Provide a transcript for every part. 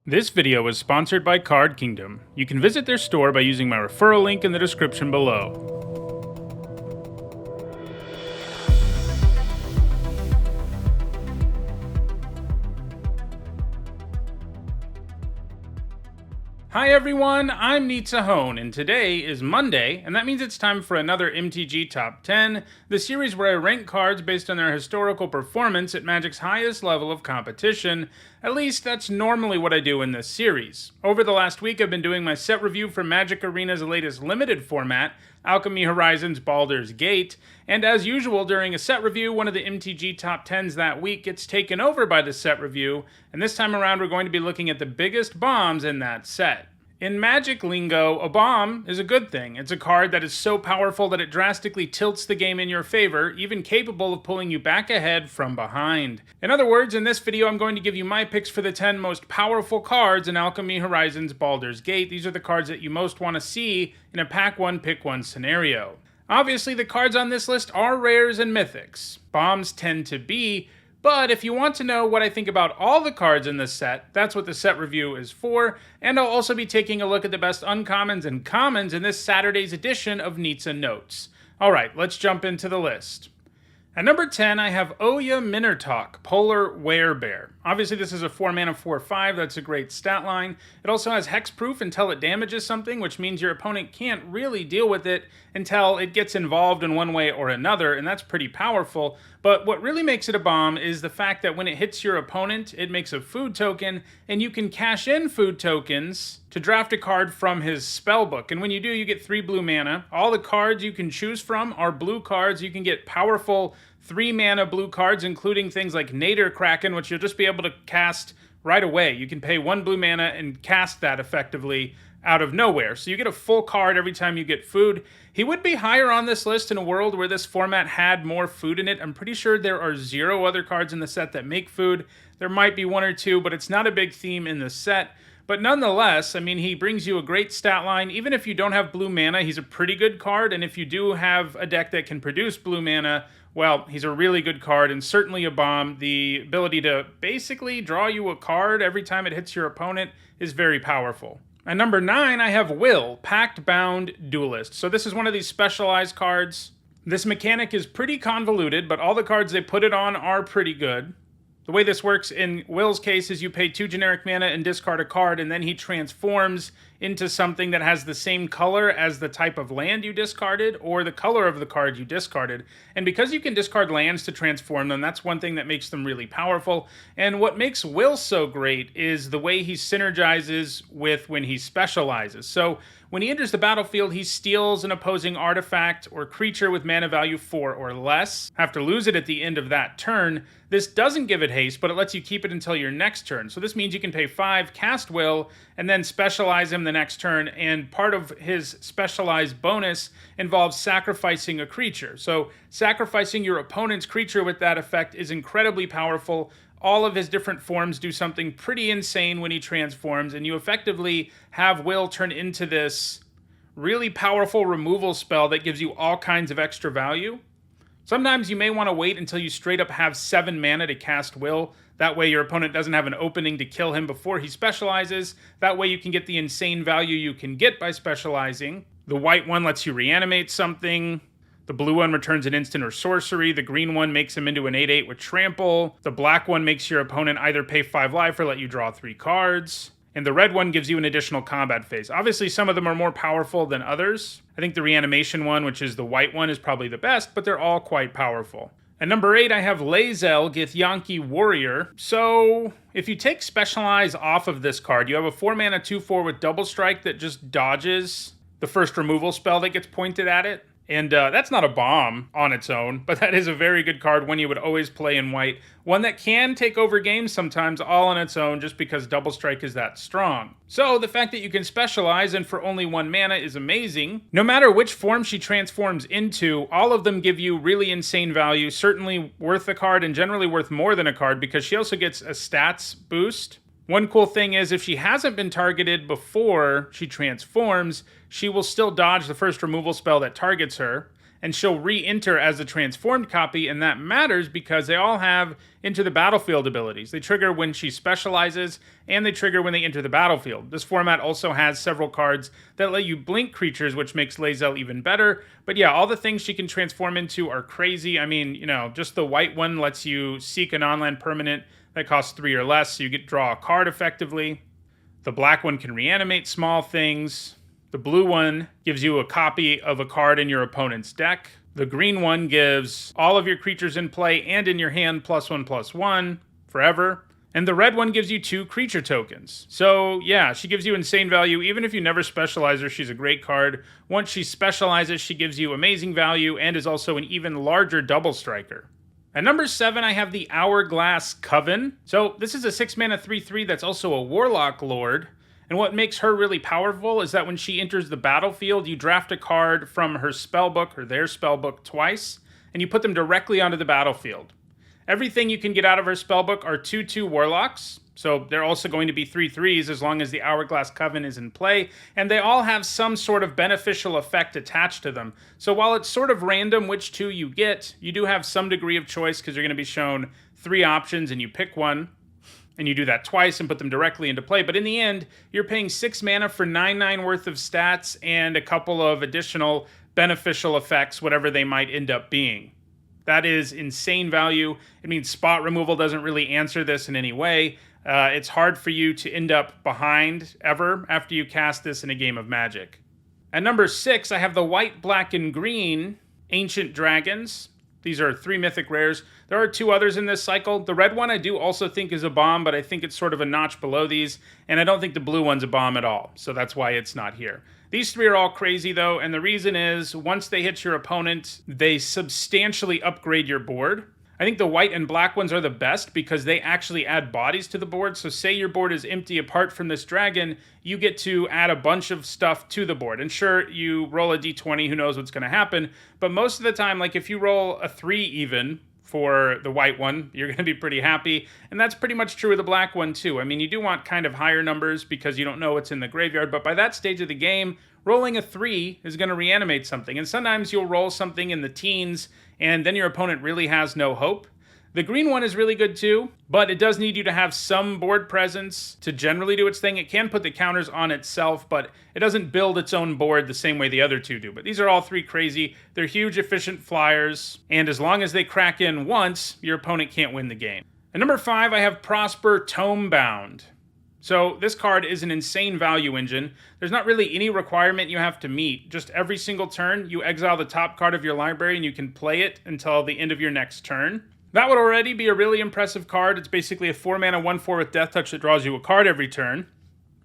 This video is sponsored by Card Kingdom. You can visit their store by using my referral link in the description below. Hi everyone, I'm Leizel, and today is Monday, and that means it's time for another MTG Top 10, the series where I rank cards based on their historical performance at Magic's highest level of competition. At least that's normally what I do in this series. Over the last week I've been doing my set review for Magic Arena's latest limited format, Alchemy Horizon's Baldur's Gate, and as usual during a set review, one of the MTG Top 10s that week gets taken over by the set review, and this time around we're going to be looking at the biggest bombs in that set. In Magic lingo, a bomb is a good thing. It's a card that is so powerful that it drastically tilts the game in your favor, even capable of pulling you back ahead from behind. In other words, in this video I'm going to give you my picks for the 10 most powerful cards in Alchemy Horizon's Baldur's Gate. These are the cards that you most want to see in a pack one, pick one scenario. Obviously, the cards on this list are rares and mythics. Bombs tend to be, but if you want to know what I think about all the cards in this set, that's what the set review is for, and I'll also be taking a look at the best uncommons and commons in this Saturday's edition of Neats & Notes. Alright, let's jump into the list. At number 10, I have Oya Minertalk, Polar Werebear. Obviously, this is a 4-mana 4/5, that's a great stat line. It also has hexproof until it damages something, which means your opponent can't really deal with it until it gets involved in one way or another, and that's pretty powerful. But what really makes it a bomb is the fact that when it hits your opponent, it makes a food token, and you can cash in food tokens to draft a card from his spellbook. And when you do, you get 3 blue mana. All the cards you can choose from are blue cards. You can get powerful 3-mana blue cards, including things like Nader Kraken, which you'll just be able to cast right away. You can pay 1 blue mana and cast that effectively out of nowhere. So you get a full card every time you get food. He would be higher on this list in a world where this format had more food in it. I'm pretty sure there are 0 other cards in the set that make food. There might be 1 or 2, but it's not a big theme in the set. But nonetheless, I mean, he brings you a great stat line. Even if you don't have blue mana, he's a pretty good card. And if you do have a deck that can produce blue mana, well, he's a really good card and certainly a bomb. The ability to basically draw you a card every time it hits your opponent is very powerful. At number 9, I have Will, Pact Bound Duelist. So this is one of these specialized cards. This mechanic is pretty convoluted, but all the cards they put it on are pretty good. The way this works in Will's case is you pay 2 generic mana and discard a card, and then he transforms into something that has the same color as the type of land you discarded or the color of the card you discarded. And because you can discard lands to transform them, that's one thing that makes them really powerful. And what makes Will so great is the way he synergizes with when he specializes. So when he enters the battlefield, he steals an opposing artifact or creature with mana value 4 or less. Have to lose it at the end of that turn. This doesn't give it haste, but it lets you keep it until your next turn. So this means you can pay 5, cast Will, and then specialize him the next turn, and part of his specialized bonus involves sacrificing a creature. So sacrificing your opponent's creature with that effect is incredibly powerful. All of his different forms do something pretty insane when he transforms, and you effectively have Will turn into this really powerful removal spell that gives you all kinds of extra value. Sometimes you may want to wait until you straight up have 7 mana to cast Will. That way your opponent doesn't have an opening to kill him before he specializes. That way you can get the insane value you can get by specializing. The white one lets you reanimate something. The blue one returns an instant or sorcery. The green one makes him into an 8/8 with trample. The black one makes your opponent either pay 5 life or let you draw 3 cards. And the red one gives you an additional combat phase. Obviously, some of them are more powerful than others. I think the reanimation one, which is the white one, is probably the best, but they're all quite powerful. At number 8, I have Leizel, Githyanki Warrior. So if you take Specialize off of this card, you have a 4-mana 2/4 with Double Strike that just dodges the first removal spell that gets pointed at it. And that's not a bomb on its own, but that is a very good card, one you would always play in white. One that can take over games sometimes all on its own just because Double Strike is that strong. So the fact that you can specialize and for only 1 mana is amazing. No matter which form she transforms into, all of them give you really insane value, certainly worth a card and generally worth more than a card because she also gets a stats boost. One cool thing is if she hasn't been targeted before she transforms, she will still dodge the first removal spell that targets her. and she'll re-enter as a transformed copy, and that matters because they all have Enter the Battlefield abilities. They trigger when she specializes, and they trigger when they enter the battlefield. This format also has several cards that let you blink creatures, which makes Leizel even better. But yeah, all the things she can transform into are crazy. I mean, you know, just the white one lets you seek an on-land permanent that costs 3 or less, so you get draw a card effectively. The black one can reanimate small things. The blue one gives you a copy of a card in your opponent's deck. The green one gives all of your creatures in play and in your hand +1/+1 forever. And the red one gives you 2 creature tokens. So yeah, she gives you insane value. Even if you never specialize her, she's a great card. Once she specializes, she gives you amazing value and is also an even larger double striker. At number 7, I have the Hourglass Coven. So this is a 6-mana 3/3 that's also a Warlock Lord. And what makes her really powerful is that when she enters the battlefield, you draft a card from her spellbook or their spellbook twice, and you put them directly onto the battlefield. Everything you can get out of her spellbook are 2/2 Warlocks, so they're also going to be 3/3s as long as the Hourglass Coven is in play, and they all have some sort of beneficial effect attached to them. So while it's sort of random which 2 you get, you do have some degree of choice because you're going to be shown 3 options and you pick one. And you do that twice and put them directly into play. But in the end, you're paying 6 mana for 9/9 worth of stats and a couple of additional beneficial effects, whatever they might end up being. That is insane value. It means spot removal doesn't really answer this in any way. It's hard for you to end up behind ever after you cast this in a game of Magic. At number 6, I have the white, black, and green Ancient Dragons. These are 3 mythic rares. There are 2 others in this cycle. The red one I do also think is a bomb, but I think it's sort of a notch below these, and I don't think the blue one's a bomb at all, so that's why it's not here. These 3 are all crazy though, and the reason is once they hit your opponent, they substantially upgrade your board. I think the white and black ones are the best because they actually add bodies to the board. So say your board is empty apart from this dragon, you get to add a bunch of stuff to the board. And sure, you roll a d20, who knows what's going to happen. But most of the time, like if you roll a 3 even for the white one, you're going to be pretty happy. And that's pretty much true of the black one too. I mean, you do want kind of higher numbers because you don't know what's in the graveyard. But by that stage of the game, rolling a 3 is going to reanimate something. And sometimes you'll roll something in the teens and then your opponent really has no hope. The green one is really good too, but it does need you to have some board presence to generally do its thing. It can put the counters on itself, but it doesn't build its own board the same way the other 2 do. But these are all 3 crazy. They're huge, efficient flyers, and as long as they crack in once, your opponent can't win the game. At number 5, I have Prosper Tomebound. So this card is an insane value engine. There's not really any requirement you have to meet. Just every single turn, you exile the top card of your library and you can play it until the end of your next turn. That would already be a really impressive card. It's basically a 4-mana 1/4 with Death Touch that draws you a card every turn.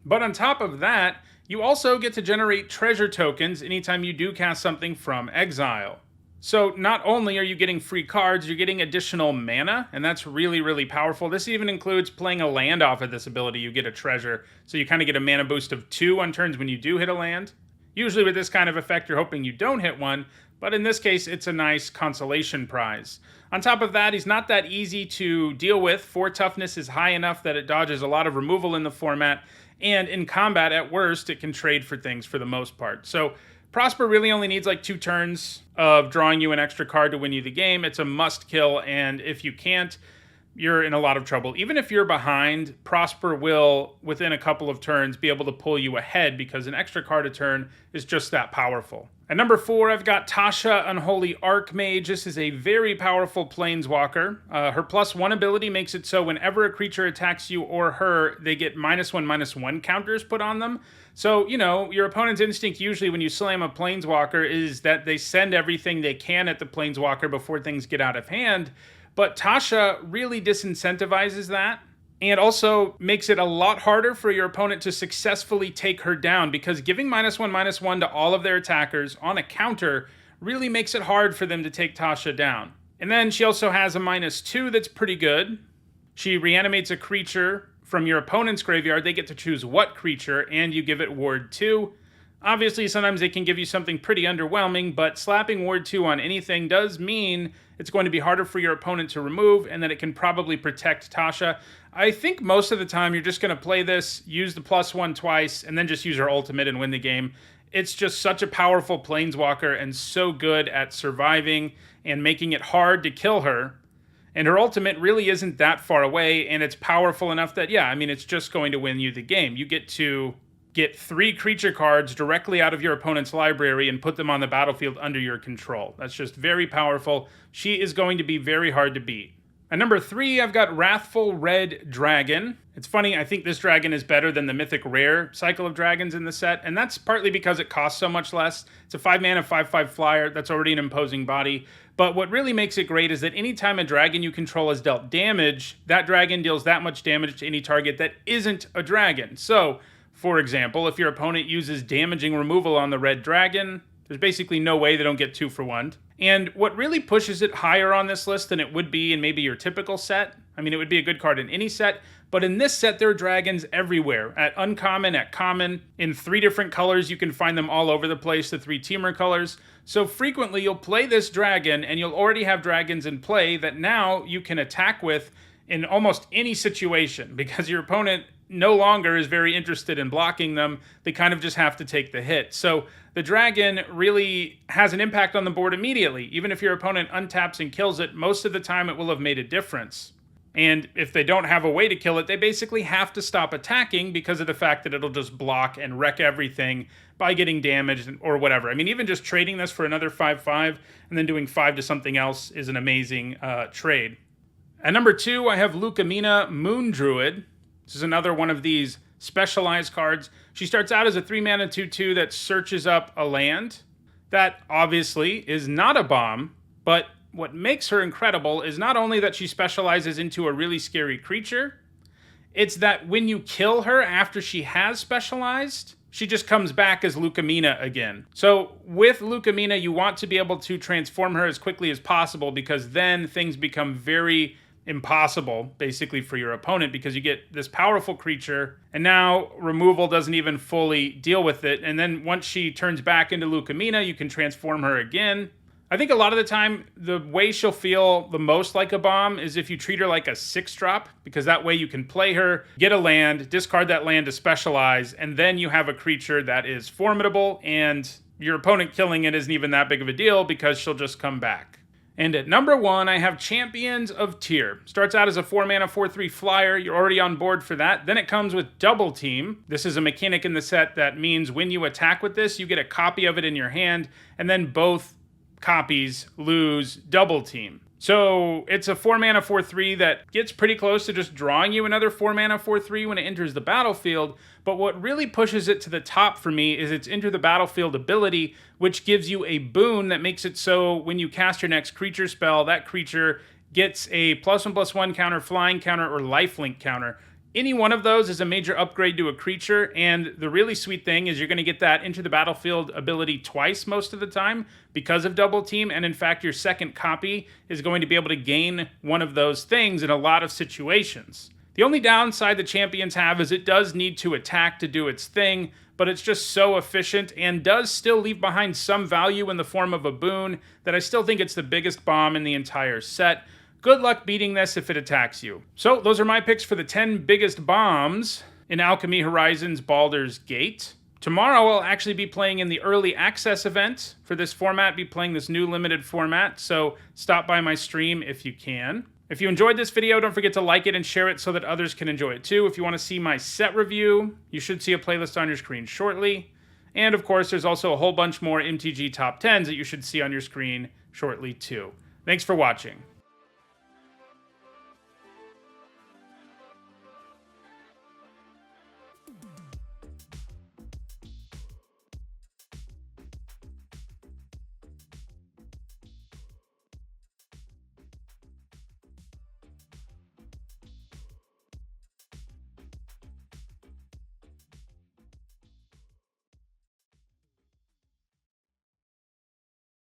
But on top of that, you also get to generate treasure tokens anytime you do cast something from exile. So not only are you getting free cards, you're getting additional mana, and that's really, really powerful. This even includes playing a land off of this ability. You get a treasure, so you kind of get a mana boost of 2 on turns when you do hit a land. Usually with this kind of effect, you're hoping you don't hit one, but in this case, it's a nice consolation prize. On top of that, he's not that easy to deal with. 4 toughness is high enough that it dodges a lot of removal in the format, and in combat, at worst, it can trade for things for the most part. So Prosper really only needs like 2 turns of drawing you an extra card to win you the game. It's a must kill, and if you can't, you're in a lot of trouble. Even if you're behind, Prosper will, within a couple of turns, be able to pull you ahead because an extra card a turn is just that powerful. At number 4, I've got Tasha, Unholy Archmage. This is a very powerful planeswalker. Her +1 ability makes it so whenever a creature attacks you or her, they get -1/-1 counters put on them. So, you know, your opponent's instinct usually when you slam a planeswalker is that they send everything they can at the planeswalker before things get out of hand. But Tasha really disincentivizes that and also makes it a lot harder for your opponent to successfully take her down because giving -1/-1 to all of their attackers on a counter really makes it hard for them to take Tasha down. And then she also has a -2 that's pretty good. She reanimates a creature from your opponent's graveyard. They get to choose what creature, and you give it Ward 2. Obviously, sometimes they can give you something pretty underwhelming, but slapping Ward 2 on anything does mean it's going to be harder for your opponent to remove, and that it can probably protect Tasha. I think most of the time you're just going to play this, use the +1 twice, and then just use her ultimate and win the game. It's just such a powerful planeswalker and so good at surviving and making it hard to kill her. And her ultimate really isn't that far away, and it's powerful enough that, yeah, I mean, it's just going to win you the game. You get to get 3 creature cards directly out of your opponent's library and put them on the battlefield under your control. That's just very powerful. She is going to be very hard to beat. At number 3, I've got Wrathful Red Dragon. It's funny, I think this dragon is better than the Mythic Rare cycle of dragons in the set, and that's partly because it costs so much less. It's a 5-mana, 5/5 flyer. That's already an imposing body. But what really makes it great is that anytime a dragon you control is dealt damage, that dragon deals that much damage to any target that isn't a dragon. So, for example, if your opponent uses damaging removal on the red dragon, there's basically no way they don't get 2 for 1. And what really pushes it higher on this list than it would be in maybe your typical set, I mean, it would be a good card in any set, but in this set, there are dragons everywhere. At uncommon, at common, in 3 different colors. You can find them all over the place, the 3 teamer colors. So frequently, you'll play this dragon, and you'll already have dragons in play that now you can attack with in almost any situation, because your opponent no longer is very interested in blocking them. They kind of just have to take the hit. So the dragon really has an impact on the board immediately. Even if your opponent untaps and kills it, most of the time it will have made a difference. And if they don't have a way to kill it, they basically have to stop attacking because of the fact that it'll just block and wreck everything by getting damaged or whatever. I mean, even just trading this for another 5/5 and then doing 5 to something else is an amazing trade. At number 2, I have Lucamina Moon Druid. This is another one of these specialized cards. She starts out as a 3-mana 2/2 that searches up a land. That obviously is not a bomb, but what makes her incredible is not only that she specializes into a really scary creature, it's that when you kill her after she has specialized, she just comes back as Lucamina again. So with Lucamina, you want to be able to transform her as quickly as possible, because then things become very impossible, basically, for your opponent, because you get this powerful creature, and now removal doesn't even fully deal with it. And then once she turns back into Lucamina, you can transform her again. I think a lot of the time, the way she'll feel the most like a bomb is if you treat her like a 6-drop, because that way you can play her, get a land, discard that land to specialize, and then you have a creature that is formidable, and your opponent killing it isn't even that big of a deal because she'll just come back. And at number 1, I have Champions of Tyr. Starts out as a 4-mana 4/3 flyer. You're already on board for that. Then it comes with Double Team. This is a mechanic in the set that means when you attack with this, you get a copy of it in your hand, and then both copies lose Double Team. So it's a 4-mana 4/3 that gets pretty close to just drawing you another 4-mana 4/3 when it enters the battlefield. But what really pushes it to the top for me is its Enter the Battlefield ability, which gives you a boon that makes it so when you cast your next creature spell, that creature gets a +1/+1 counter, flying counter, or lifelink counter. Any one of those is a major upgrade to a creature, and the really sweet thing is you're going to get that Enter the Battlefield ability twice most of the time because of Double Team, and in fact your second copy is going to be able to gain one of those things in a lot of situations. The only downside the champions have is it does need to attack to do its thing, but it's just so efficient and does still leave behind some value in the form of a boon that I still think it's the biggest bomb in the entire set. Good luck beating this if it attacks you. So those are my picks for the 10 biggest bombs in Alchemy Horizons Baldur's Gate. Tomorrow I'll actually be playing in the early access event for this format, be playing this new limited format, so stop by my stream if you can. If you enjoyed this video, don't forget to like it and share it so that others can enjoy it too. If you want to see my set review, you should see a playlist on your screen shortly. And of course, there's also a whole bunch more MTG top 10s that you should see on your screen shortly too. Thanks for watching.